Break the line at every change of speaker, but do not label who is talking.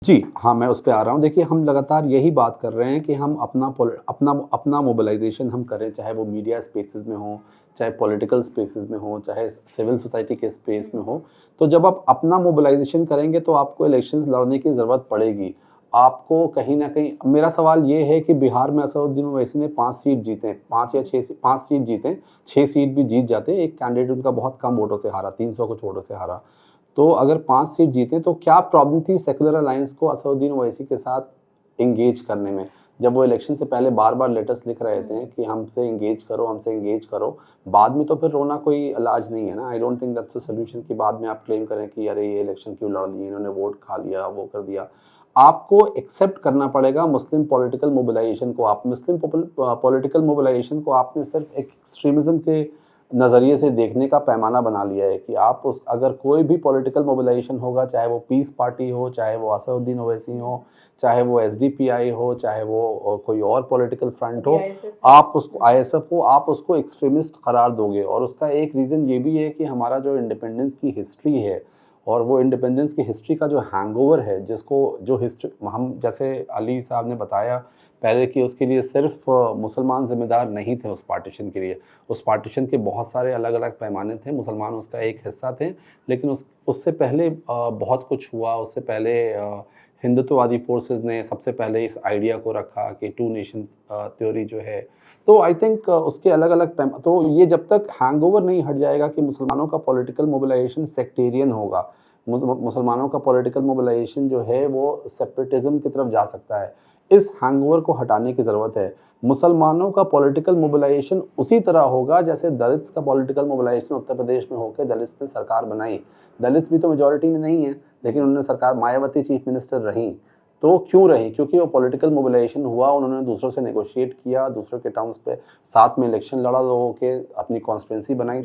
जी, हाँ, मैं उस पे आ रहा हूँ। देखिए, हम लगातार यही बात कर रहे हैं कि हम अपना मोबिलाइज़ेशन हम करें, चाहे वो मीडिया स्पेसेस में हो, चाहे पॉलिटिकल स्पेसेस में हो, चाहे सिविल सोसाइटी के स्पेस में हो। तो जब आप अपना मोबिलाइज़ेशन करेंगे, तो आपको इलेक्शंस लड़ने की ज़रूरत पड़ेगी। आपको कहीं न कहीं मेरा सवाल ये है कि बिहार में असदुद्दीन ओवैसी ने 5 सीट जीते हैं, 5 या 6 5 सीट जीते हैं, 6 सीट भी जीत जाते हैं। एक कैंडिडेट उनका बहुत कम वोटों से हारा, 300 कुछ वोटों से हारा। तो अगर 5 सीट जीते तो क्या प्रॉब्लम थी सेक्युलर अलायंस को असदुद्दीन ओवैसी के साथ एंगेज करने में? जब वो इलेक्शन से पहले बार-बार लेटर्स लिख रहे थे कि हमसे एंगेज करो, हमसे एंगेज करो। बाद में तो फिर रोना कोई इलाज नहीं है ना। I don't think that's a solution कि बाद में आप क्लेम करें कि अरे ये इलेक्शन क्यों लड़ लिए, इन्होंने वोट खा लिया, वो कर दिया। आपको एक्सेप्ट करना पड़ेगा मुस्लिम पॉलिटिकल मोबिलाइजेशन को। आप मुस्लिम पॉलिटिकल मोबिलाइजेशन को आपने सिर्फ एक एक्सट्रीमिज़्म के नज़रिए से देखने का पैमाना बना लिया है कि आप उस अगर कोई भी पॉलिटिकल मोबिलाइजेशन होगा, चाहे वो पीस पार्टी हो, चाहे वो असदुद्दीन ओवैसी हो, चाहे वो एसडीपीआई हो, चाहे वो कोई और पॉलिटिकल फ्रंट
अभी
हो,
आईएसएफ है।
आप उसको आईएसएफ हो, आप उसको एक्सट्रीमिस्ट करार दोगे। और उसका एक रीज़न ये भी है कि हमारा जो इंडिपेंडेंस की हिस्ट्री है और वो इंडिपेंडेंस की हिस्ट्री का जो हैंगओवर है, जिसको जो हिस्ट्री हम जैसे अली साहब ने बताया पहले कि उसके लिए सिर्फ मुसलमान ज़िम्मेदार नहीं थे उस पार्टीशन के लिए। उस पार्टीशन के बहुत सारे अलग-अलग पैमाने थे, मुसलमान उसका एक हिस्सा थे, लेकिन उससे पहले बहुत कुछ हुआ। उससे पहले हिंदुत्ववादी फ़ोर्सेस ने सबसे पहले इस आइडिया को रखा कि टू नेशंस थ्योरी जो है। तो आई थिंक उसके अलग-अलग तो ये जब तक हैंगओवर नहीं हट जाएगा कि मुसलमानों का पॉलिटिकल मोबिलाइजेशन सेक्टेरियन होगा, मुसलमानों का पॉलिटिकल मोबिलाइजेशन जो है वो सेपरेटिज़्म की तरफ जा सकता है। इस हैंगओवर को हटाने की ज़रूरत है। मुसलमानों का पॉलिटिकल मोबिलाइजेशन उसी तरह होगा जैसे दलित्स का पॉलिटिकल मोबिलाइजेशन उत्तर प्रदेश में होकर दलित्स ने सरकार बनाई। दलित भी तो मेजॉरिटी में नहीं है, लेकिन उन्होंने सरकार मायावती चीफ मिनिस्टर रहीं। तो क्यों रहीं? क्योंकि वो पॉलिटिकल मोबिलाइजेशन हुआ, उन्होंने दूसरों से नेगोशिएट किया, दूसरों के टर्म्स पे साथ में इलेक्शन लड़ा लोगों के, अपनी कॉन्स्टिट्यूएंसी बनाई।